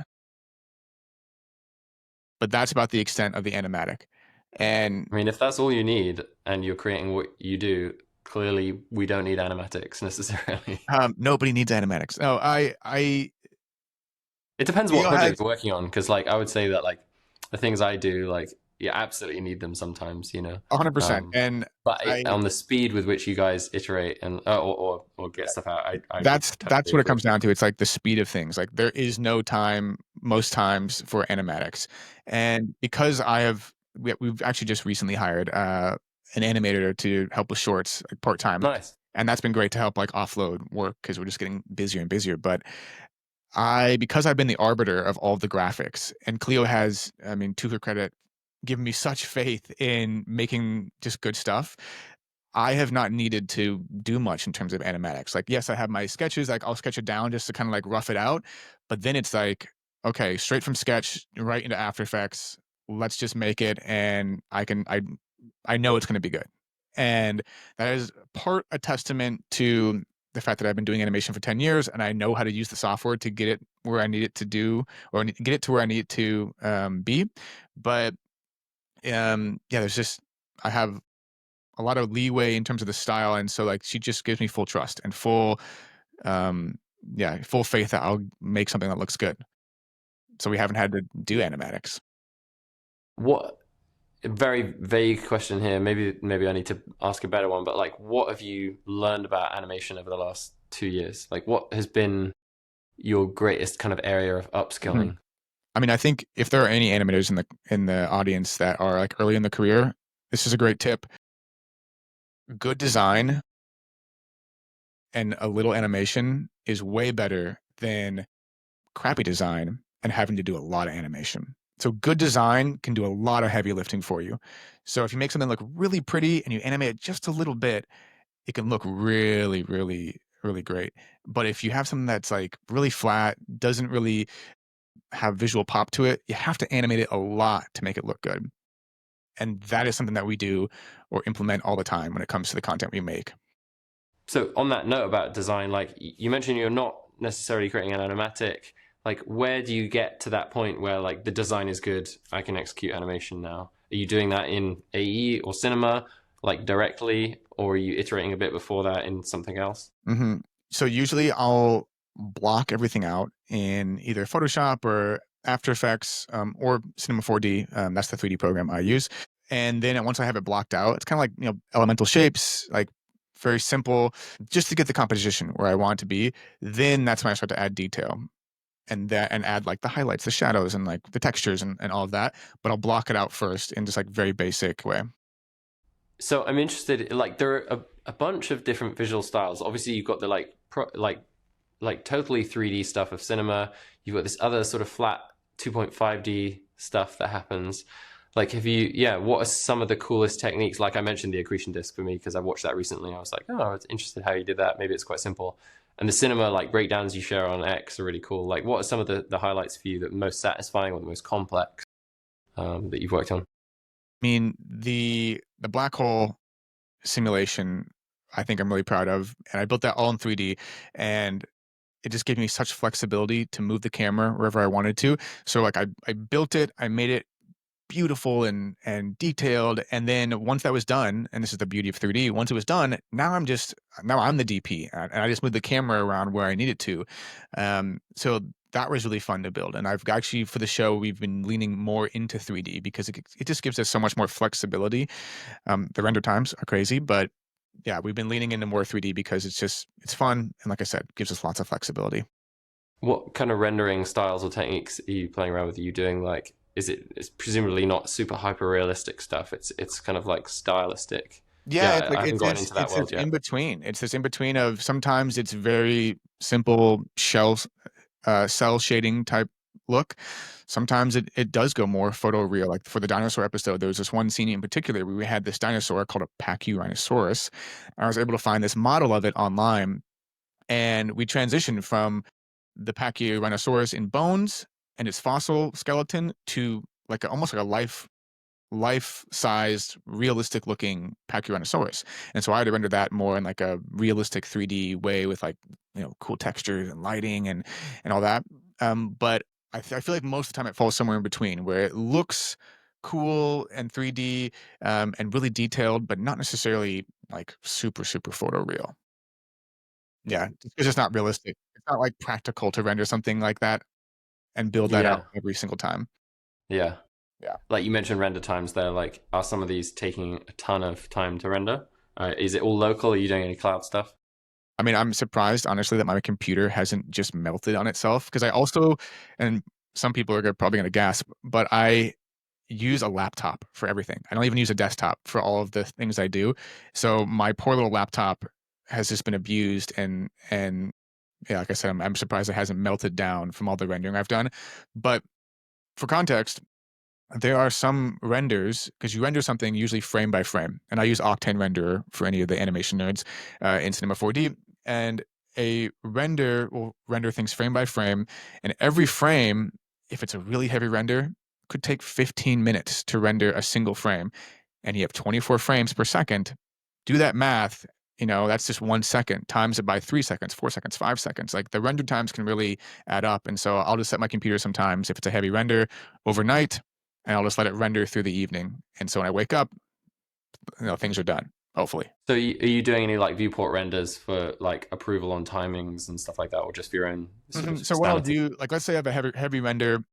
but that's about the extent of the animatic. And
I mean, if that's all you need and you're creating what you do, clearly we don't need animatics necessarily.
nobody needs animatics. No,
It depends what
Leo
project
has
you're working on, because like I would say that like the things I do, like you absolutely need them sometimes, you know.
100%,
Um,
and
but
I
on the speed with which you guys iterate and or get stuff out, I would
that's
totally
what it
agree.
comes down to. It's like the speed of things. Like there is no time most times for animatics, and because we've actually just recently hired an animator to help with shorts like part time,
Nice.
and that's been great to help like offload work because we're just getting busier and busier. But because I've been the arbiter of all the graphics, and Cleo has, I mean, to her credit, given me such faith in making just good stuff. I have not needed to do much in terms of animatics. Like, yes, I have my sketches, like I'll sketch it down just to kind of like rough it out. But then it's like, okay, straight from sketch right into After Effects. Let's just make it and I know it's gonna be good. And that is part a testament to the fact that I've been doing animation for 10 years and I know how to use the software to get it where I need it to do or get it to where I need it to be. But yeah, there's just I have a lot of leeway in terms of the style, and so like she just gives me full trust and full um full faith that I'll make something that looks good. So we haven't had to do animatics.
What very vague question here. Maybe I need to ask a better one. But like, what have you learned about animation over the last 2 years? Like, what has been your greatest kind of area of
Mhm.
upskilling?
I mean, I think if there are any animators in the audience that are like early in the career, this is a great tip. Good design and a little animation is way better than crappy design and having to do a lot of animation. So good design can do a lot of heavy lifting for you. So if you make something look really pretty and you animate it just a little bit, it can look really, really, really great. But if you have something that's like really flat, doesn't really have visual pop to it, you have to animate it a lot to make it look good. And that is something that we do or implement all the time when it comes to the content we make.
So on that note about design, like you mentioned, you're not necessarily creating an animatic. Like, where do you get to that point where like the design is good, I can execute animation now? Are you doing that in AE or cinema, like directly, or are you iterating a bit before that in something else?
hmm So usually I'll block everything out in either Photoshop or After Effects or Cinema 4D. That's the 3D program I use. And then once I have it blocked out, it's kind of like elemental shapes, like very simple, just to get the composition where I want it to be. Then that's when I start to add detail and add like the highlights, the shadows, and like the textures and all of that. But I'll block it out first in just like very basic way.
So I'm interested. Like, there are a bunch of different visual styles. Obviously, you've got the like totally 3D stuff of cinema. You've got this other sort of flat 2.5D stuff that happens. Like, yeah, what are some of the coolest techniques? Like I mentioned the accretion disk for me because I watched that recently. I was like, oh, I was interested how you did that. Maybe it's quite simple. And the cinema like breakdowns you share on X are really cool. Like, what are some of the highlights for you that are most satisfying or the most complex that you've worked on?
I mean, the black hole simulation, I think I'm really proud of, and I built that all in 3D, and it just gave me such flexibility to move the camera wherever I wanted to. So like I built it, I made it beautiful and detailed, and then once that was done, and this is the beauty of 3D, once it was done, now I'm the DP, and I just moved the camera around where I needed to. So that was really fun to build, and I've actually for the show we've been leaning more into 3D because it just gives us so much more flexibility. The render times are crazy, but yeah, we've been leaning into more 3D because it's fun, and like I said, gives us lots of flexibility.
What kind of rendering styles or techniques are you playing around with? Are you doing like, it's presumably not super hyper realistic stuff. It's kind of like stylistic.
Yeah,
Yeah,
it's like
I haven't gotten into that
it's this
world yet.
in between. It's this in between of sometimes it's very simple cell shading type look. Sometimes it does go more photoreal. Like for the dinosaur episode, there was this one scene in particular where we had this dinosaur called a Pachyrhinosaurus. I was able to find this model of it online, and we transitioned from the Pachyrhinosaurus in bones and its fossil skeleton to like almost like a life-sized, realistic-looking Pachyrhinosaurus, and so I had to render that more in, like, a realistic 3D way with, like, cool textures and lighting and all that, but I feel like most of the time it falls somewhere in between where it looks cool and 3D, and really detailed, but not necessarily, like, super, super photoreal. Yeah, it's just not realistic. It's not, like, practical to render something like that and build that out
Yeah,
every single time.
yeah.
Yeah.
Like you mentioned render times there, like are some of these taking a ton of time to render? Is it all local? Are you doing any cloud stuff?
I mean, I'm surprised, honestly, that my computer hasn't just melted on itself because I also and some people are probably gonna gasp, but I use a laptop for everything. I don't even use a desktop for all of the things I do. So my poor little laptop has just been abused and yeah, like I said, I'm surprised it hasn't melted down from all the rendering I've done. But for context, there are some renders because you render something usually frame by frame, and I use Octane Renderer for any of the animation nerds in Cinema 4D. And a render will render things frame by frame, and every frame, if it's a really heavy render, could take 15 minutes to render a single frame, and you have 24 frames per second. Do that math. That's just 1 second. Times it by 3 seconds, 4 seconds, 5 seconds. Like the render times can really add up. And so I'll just set my computer sometimes if it's a heavy render overnight, and I'll just let it render through the evening. And so when I wake up, things are done, hopefully.
So are you doing any like viewport renders for like approval on timings and stuff like that, or just for your own sort of
So what I'll
sanity?
do, like let's say I have a heavy render,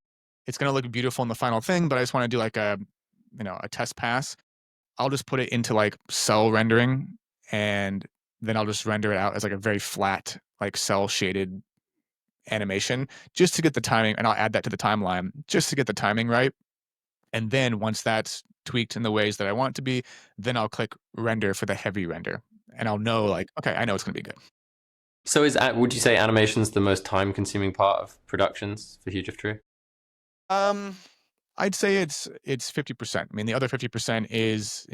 it's gonna look beautiful in the final thing, but I just want to do like a test pass. I'll just put it into like cell rendering, and then I'll just render it out as like a very flat, like cell shaded animation just to get the timing, and I'll add that to the timeline just to get the timing right. And then once that's tweaked in the ways that I want it to be, then I'll click render for the heavy render. And I'll know like, okay, I know it's gonna be good.
So would you say animation's the most time consuming part of productions for Huge If True?
Um I'd say it's 50%. I mean, the other 50% is,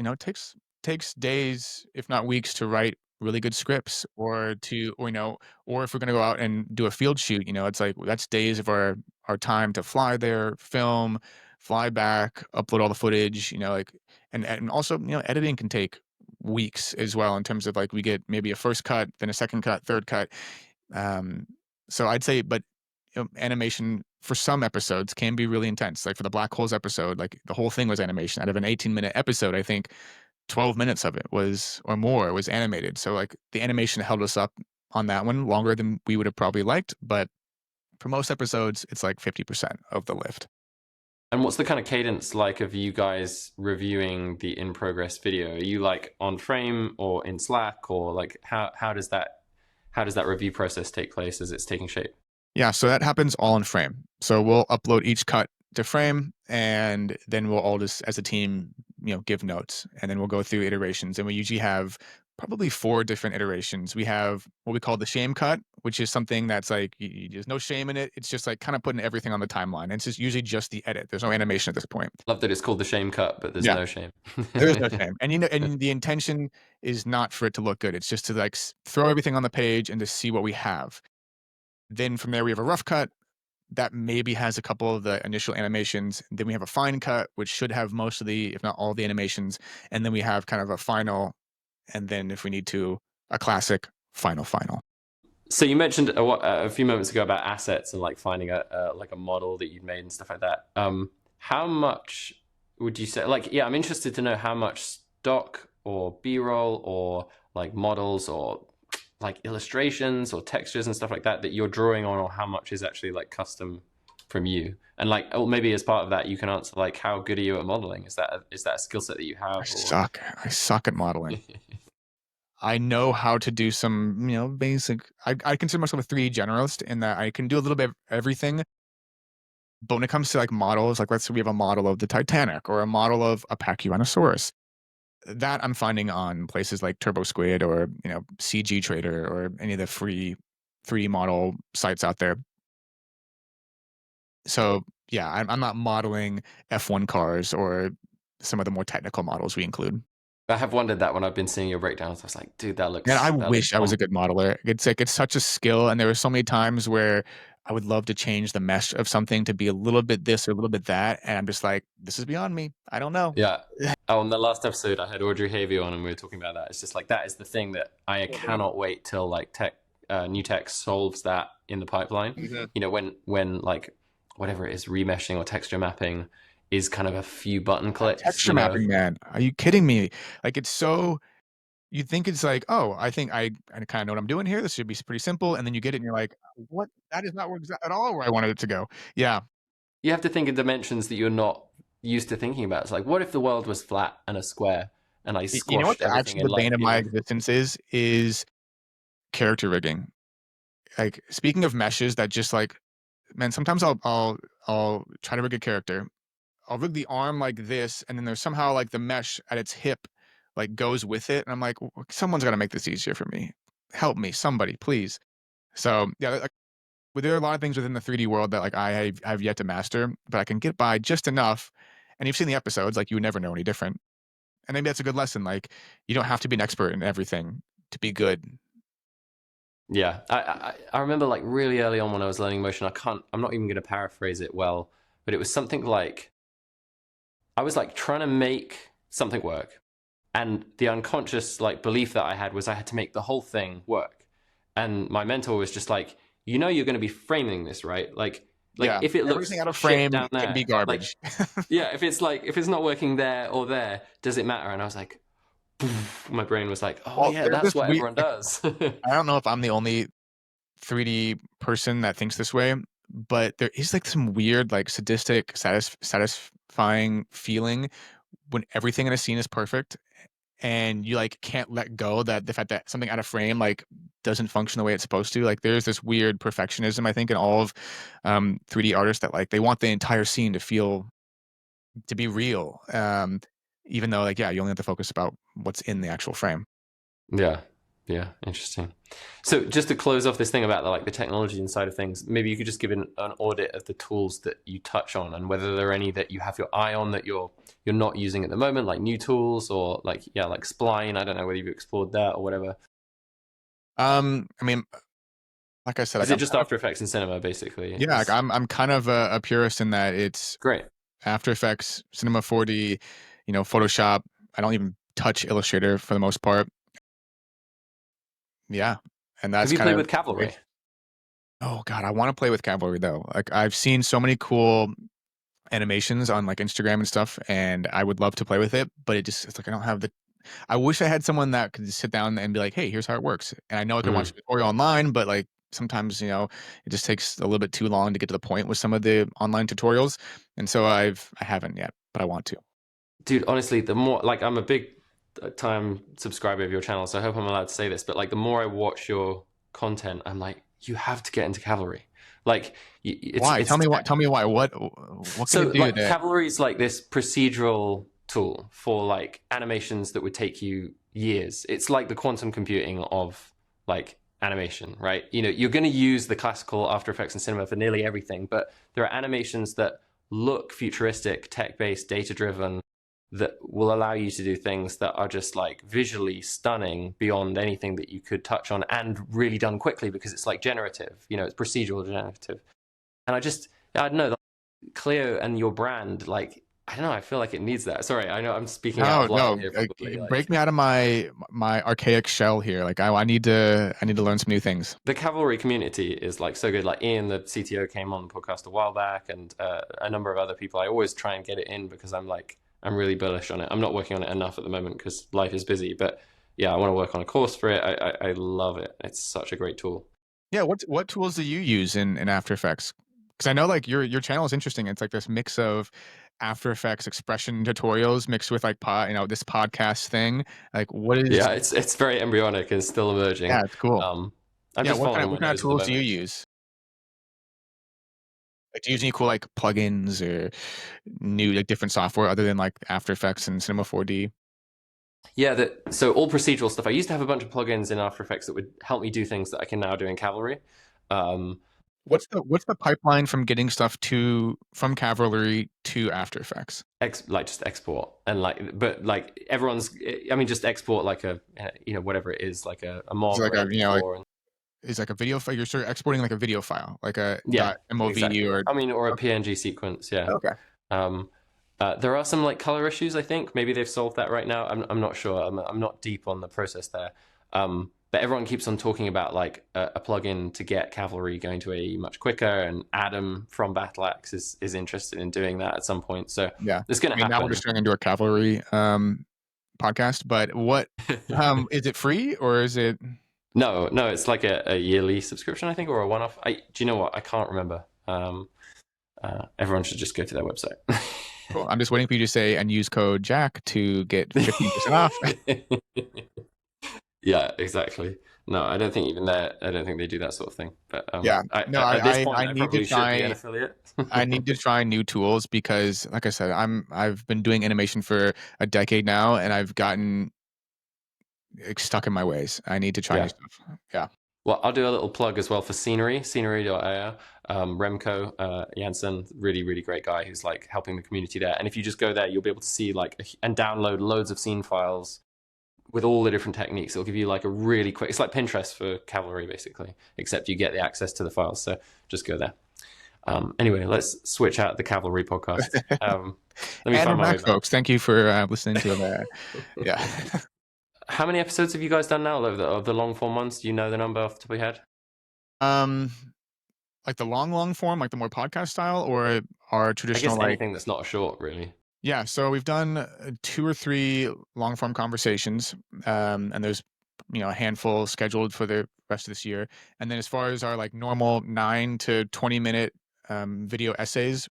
takes days, if not weeks, to write really good scripts or if we're gonna go out and do a field shoot, it's like that's days of our time to fly there, film, fly back, upload all the footage, like and also, editing can take weeks as well in terms of like we get maybe a first cut, then a second cut, third cut. Um, so I'd say, but animation for some episodes can be really intense. Like for the Black Holes episode, like the whole thing was animation. Out of an 18-minute episode, I think 12 minutes of it was or more was animated. So like the animation held us up on that one longer than we would have probably liked. But for most episodes, it's like 50% of the lift.
And what's the kind of cadence like of you guys reviewing the in progress video? Are you like on frame or in Slack, or like how does that review process take place as it's taking shape?
Yeah, so that happens all in Frame. So we'll upload each cut to Frame, and then we'll all just, as a team, give notes, and then we'll go through iterations. And we usually have probably 4 different iterations. We have what we call the shame cut, which is something that's like there's no shame in it. It's just like kind of putting everything on the timeline. And it's just usually just the edit. There's no animation at this point.
Love that it's called the shame cut, but there's
Yeah,
no shame.
there is no shame. And and the intention is not for it to look good. It's just to like throw everything on the page and to see what we have. Then from there we have a rough cut that maybe has a couple of the initial animations. Then we have a fine cut, which should have most of the, if not all the animations. And then we have kind of a final, and then if we need to, a classic final.
So you mentioned a few moments ago about assets and like finding a model that you'd made and stuff like that. How much would you say? Like, yeah, I'm interested to know how much stock or B-roll or like models or like illustrations or textures and stuff like that that you're drawing on, or how much is actually like custom from you. And like, oh, maybe as part of that, you can answer like, how good are you at modeling? Is that a skill set that you have?
I suck at modeling. I know how to do some, basic. I consider myself a 3D generalist in that I can do a little bit of everything. But when it comes to like models, like let's say we have a model of the Titanic or a model of a Pachyrhinosaurus, that I'm finding on places like TurboSquid or CG Trader or any of the free 3D model sites out there. So yeah, I'm not modeling F1 cars or some of the more technical models we include.
I have wondered that when I've been seeing your breakdowns. I was like, dude, that
Man, I
looks
wish I was a good modeler. It's such a skill, and there were so many times where I would love to change the mesh of something to be a little bit this or a little bit that, and I'm just like, this is beyond me. I don't know.
Yeah. Oh, in the last episode, I had Audrey Havey on, and we were talking about that. It's just like that is the thing that I cannot wait till like new tech solves that in the pipeline.
Mhm.
When like whatever it is, remeshing or texture mapping is kind of a few button clicks.
Texture mapping, man. Are you kidding me? Like it's so you think it's like, oh, I think I kind of know what I'm doing here. This should be pretty simple, and then you get it, and you're like, what? That is not where at all where I wanted it to go. Yeah,
You have to think in dimensions that you're not used to thinking about. It's like, what if the world was flat and a square, and I
you know what?
squashed everything
Actually,
in
the bane
like
of my existence is character rigging. Like speaking of meshes that just like, man, sometimes I'll try to rig a character. I'll rig the arm like this, and then there's somehow like the mesh at its hip like goes with it, and I'm like, someone's got to make this easier for me. Help me, somebody, please. So yeah, like, there are a lot of things within the 3D world that like I have yet to master, but I can get by just enough. And you've seen the episodes, like you would never know any different. And maybe that's a good lesson. Like you don't have to be an expert in everything to be good.
Yeah, I remember like really early on when I was learning motion. I'm not even going to paraphrase it well, but it was something like I was like trying to make something work, and the unconscious like belief that I had was I had to make the whole thing work. And my mentor was just like, you're going to be framing this, right? Like
Yeah,
if it looks
everything out of
shit
frame
down
can be
there, like
garbage.
yeah, if it's not working there or there, does it matter? And I was like, my brain was like, oh
Well,
yeah,
there's
that's
this
what
weird.
everyone does.
I don't know if I'm the only 3D person that thinks this way, but there is like some weird, like sadistic, satisfying feeling when everything in a scene is perfect and you like can't let go that the fact that something out of frame like doesn't function the way it's supposed to. Like there's this weird perfectionism, I think, in all of 3D artists that like they want the entire scene to be real. Even though like yeah, you only have to focus about what's in the actual frame.
Yeah, yeah, interesting. So just to close off this thing about the technology inside of things, maybe you could just give an audit of the tools that you touch on and whether there are any that you have your eye on that you're not using at the moment, like new tools or like Spline. I don't know whether you've explored that or whatever.
I mean, like I said,
Is
like
it just After Effects and Cinema basically?
yeah, like I'm kind of a purist in that it's
Great.
After Effects, Cinema 4D, Photoshop. I don't even touch Illustrator for the most part. Yeah, and
Have
that's
you
kind
played
of
with Cavalry?
oh god, I want to play with Cavalry though. Like I've seen so many cool animations on like Instagram and stuff, and I would love to play with it, but it's like I don't have the. I wish I had someone that could just sit down and be like, "Hey, here's how it works." And I know I can watch a tutorial online, but like sometimes it just takes a little bit too long to get to the point with some of the online tutorials, and so I haven't yet, but I want to.
Dude, honestly, the more like I'm a big time subscriber of your channel, so I hope I'm allowed to say this, but like the more I watch your content, I'm like, you have to get into Cavalry. Like,
Why?
it's
Tell me why. What can
so
it do
like
that?
Cavalry is like this procedural tool for like animations that would take you years. It's like the quantum computing of like animation, right? You're going to use the classical After Effects and Cinema for nearly everything, but there are animations that look futuristic, tech-based, data-driven, that will allow you to do things that are just like visually stunning beyond anything that you could touch on and really done quickly because it's like generative, it's procedural generative. And I don't know, Cleo and your brand, like I don't know. I feel like it needs that. Sorry, I know I'm speaking out
No,
of line
no,
here.
like,
Probably like
break me out of my archaic shell here. Like I need to learn some new things.
the cavalry community is like so good. Like Ian, the CTO, came on the podcast a while back, and a number of other people. I always try and get it in because I'm really bullish on it. I'm not working on it enough at the moment because life is busy. But yeah, I want to work on a course for it. I love it. It's such a great tool.
Yeah, what tools do you use in After Effects? Because I know like your channel is interesting. It's like this mix of After Effects expression tutorials mixed with like this podcast thing. Like what is
Yeah, it's very embryonic and still emerging.
Yeah, it's cool.
I'm
Yeah,
just following my
what kind of
nose at the
tools do you
moment.
use? Like, do you use any cool like plugins or new like different software other than like After Effects and Cinema 4D?
Yeah, so all procedural stuff. I used to have a bunch of plugins in After Effects that would help me do things that I can now do in Cavalry. Um,
What's the pipeline from getting stuff from Cavalry to After Effects?
like just export and but like everyone's. I mean, just export like whatever it is, like a
Is it
MOV
like
or an
a like
MP4. And
is like a video file? You're sort of exporting like a video file, like a
yeah,
.mov
exactly.
or
I mean, or a
okay.
PNG sequence. Yeah.
Okay.
Um, there are some like color issues. I think maybe they've solved that right now. I'm not sure. I'm not deep on the process there. But everyone keeps on talking about like a plugin to get Cavalry going to AE much quicker, and Adam from Battleaxe is interested in doing that at some point. So
Yeah.
it's going
I
to
mean, now we're
happen.
just turning into a Cavalry podcast, but what is it free or is it
No, it's like a yearly subscription, I think, or a one-off. Do you know what? I can't remember. Everyone should just go to their website.
cool? I'm just waiting for you to say and use code Jack to get 15% off.
Yeah, exactly. No, I don't think even that. I don't think they do that sort of thing. But
Yeah. No,
at this point,
I
I
need to
probably should be an
try
affiliate.
I need to try new tools because like I said, I've been doing animation for a decade now and I've gotten stuck in my ways. I need to try new
Yeah.
stuff. Yeah.
Well, I'll do a little plug as well for Scenery.io. Remco Janssen, really, really great guy who's like helping the community there. And if you just go there, you'll be able to see and download loads of scene files with all the different techniques. It'll give you like a really quick, it's like Pinterest for Cavalry basically, except you get the access to the files. So just go there. Anyway, let's switch out the Cavalry podcast. Let me
And we're
find my way
back,
back.
folks. Thank you for listening to that. Yeah.
How many episodes have you guys done now of the long form ones? Do you know the number off the top of your head?
Um, like the long form, like the more podcast style, or our
I guess
traditional like
anything that's not a short, really.
yeah. So we've done 2 or 3 long form conversations, and there's a handful scheduled for the rest of this year. And then as far as our like normal 9 to 20 minute video essays,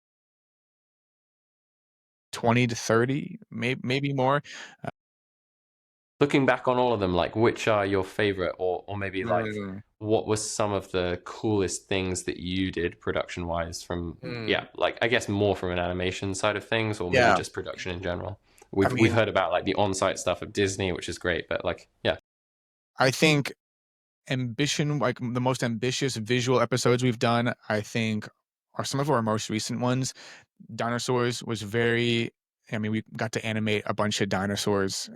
20 to 30, maybe more.
Looking back on all of them, like which are your favorite, or maybe like
Mm,
what was some of the coolest things that you did production wise from
mm.
like I guess more from an animation side of things, or maybe
Yeah,
just production in general.
I
We've
mean,
heard about like the on-site stuff of Disney, which is great, but like yeah.
I think ambition, like the most ambitious visual episodes we've done, I think are some of our most recent ones. Dinosaurs was very, I mean, we got to animate a bunch of dinosaurs.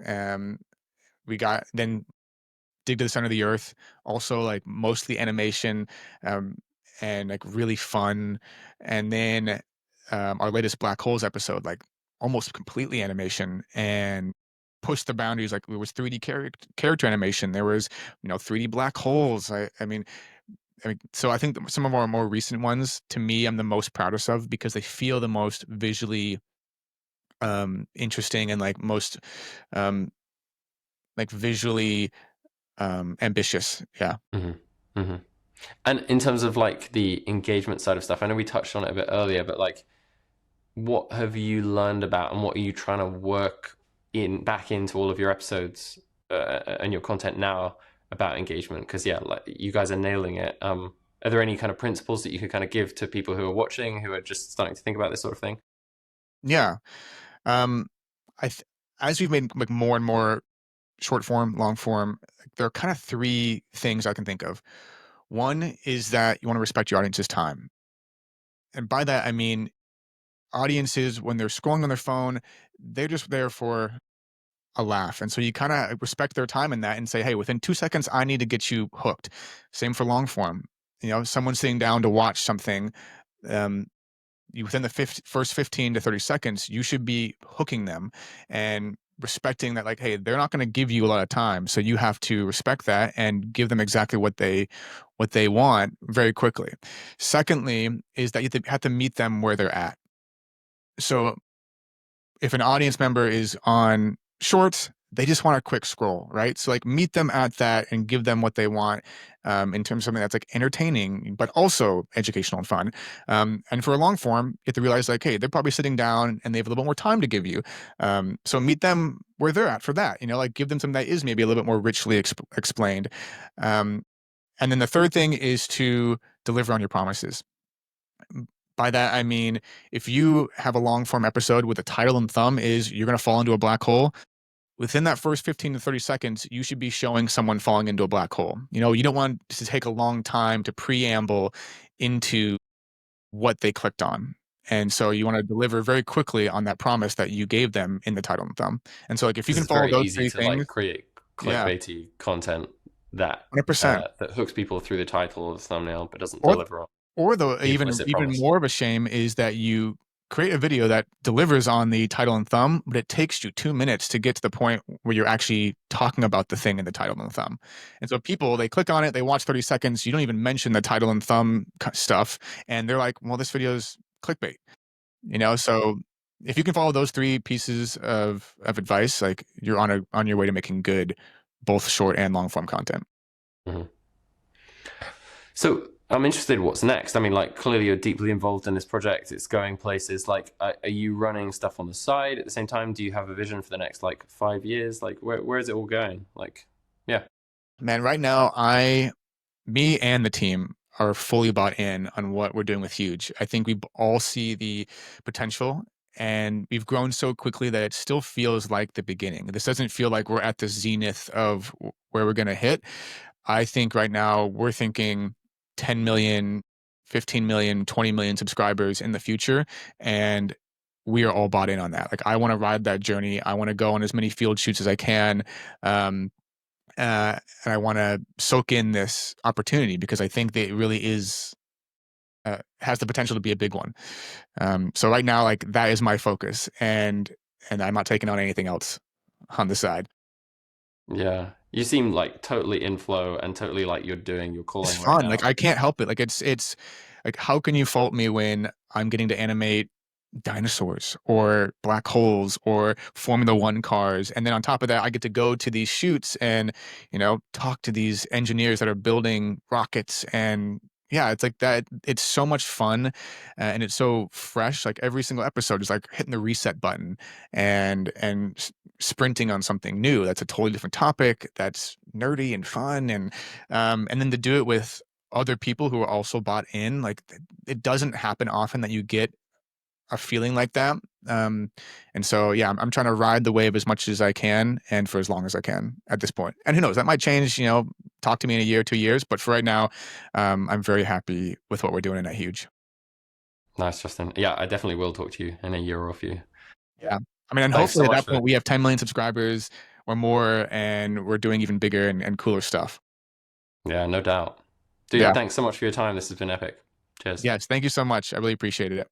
We got then Dig to the Center of the Earth, also like mostly animation, um, and like really fun. And then our latest Black Holes episode, like almost completely animation and pushed the boundaries. Like there was 3D character animation. There was 3D black holes. So I think some of our more recent ones, to me, I'm the most proudest of because they feel the most visually interesting and like most um, like visually ambitious. Yeah.
Hmm. Hmm. And in terms of like the engagement side of stuff, I know we touched on it a bit earlier, but like what have you learned about and what are you trying to work back into all of your episodes and your content now about engagement? Because yeah, like you guys are nailing it. Are there any kind of principles that you could kind of give to people who are watching who are just starting to think about this sort of thing?
Yeah. Um, I th- as we've made like more and more short form, long form, there are kind of 3 things I can think of. One is that you want to respect your audience's time. And by that, I mean, audiences, when they're scrolling on their phone, they're just there for a laugh. And so you kind of respect their time in that and say, hey, within 2 seconds, I need to get you hooked. Same for long form. Someone sitting down to watch something. Um, within the first 15 to 30 seconds, you should be hooking them and respecting that, like, hey, they're not going to give you a lot of time. So you have to respect that and give them exactly what they want very quickly. Secondly, is that you have to meet them where they're at. So if an audience member is on shorts, they just want a quick scroll, right? So like meet them at that and give them what they want in terms of something that's like entertaining, but also educational and fun. And for a long form, you have to realize like, hey, they're probably sitting down and they have a little bit more time to give you. So meet them where they're at for that, like give them something that is maybe a little bit more richly explained. Um, and then the third thing is to deliver on your promises. By that, I mean, if you have a long form episode with a title and thumb is you're going to fall into a black hole, within that first 15 to 30 seconds, you should be showing someone falling into a black hole. You don't want to take a long time to preamble into what they clicked on. And so you want to deliver very quickly on that promise that you gave them in the title and thumb. And so like if you
Because
can
it's
follow
very
those
easy
three
to
things,
like create
yeah,
clickbaity content that
100%.
that hooks people through the title or the thumbnail, but doesn't
Or
deliver on
Or the
the implicit
even
promise.
more of a shame is that you create a video that delivers on the title and thumb, but it takes you 2 minutes to get to the point where you're actually talking about the thing in the title and thumb. And so people, they click on it, they watch 30 seconds, you don't even mention the title and thumb stuff, and they're like, well, this video is clickbait. So if you can follow those three pieces of advice, like you're on your way to making good both short and long form content.
Mm-hmm. So I'm interested in what's next. I mean, like clearly you're deeply involved in this project. It's going places. Like, are you running stuff on the side at the same time? Do you have a vision for the next like 5 years? Like, where is it all going? Like, yeah.
Man, right now, me and the team are fully bought in on what we're doing with Huge. I think we all see the potential, and we've grown so quickly that it still feels like the beginning. This doesn't feel like we're at the zenith of where we're going to hit. I think right now we're thinking 10 million, 15 million, 20 million subscribers in the future. And we are all bought in on that. Like, I want to ride that journey. I want to go on as many field shoots as I can. And I want to soak in this opportunity because I think that it really has the potential to be a big one. So right now, like that is my focus, and I'm not taking on anything else on the side.
Yeah. You seem like totally in flow and totally like you're doing your calling
It's
right
fun.
now.
Like I can't help it. Like it's like how can you fault me when I'm getting to animate dinosaurs or black holes or Formula One cars. And then on top of that, I get to go to these shoots and, talk to these engineers that are building rockets. And yeah, it's like that. It's so much fun and it's so fresh. Like every single episode is like hitting the reset button and sprinting on something new. That's a totally different topic. That's nerdy and fun. And then to do it with other people who are also bought in, like it doesn't happen often that you get a feeling like that. And so, yeah, I'm trying to ride the wave as much as I can and for as long as I can at this point. And who knows, that might change, talk to me in a year, 2 years. But for right now, I'm very happy with what we're doing in that Huge.
Nice, Justin. Yeah, I definitely will talk to you in a year or a few.
Yeah. I mean, and
Thanks so
hopefully at
much
that
for it.
point we have 10 million subscribers or more and we're doing even bigger and cooler stuff.
Yeah, no doubt. Dude,
Yeah.
thanks so much for your time. This has been epic. Cheers.
Yes. Thank you so much. I really appreciated it.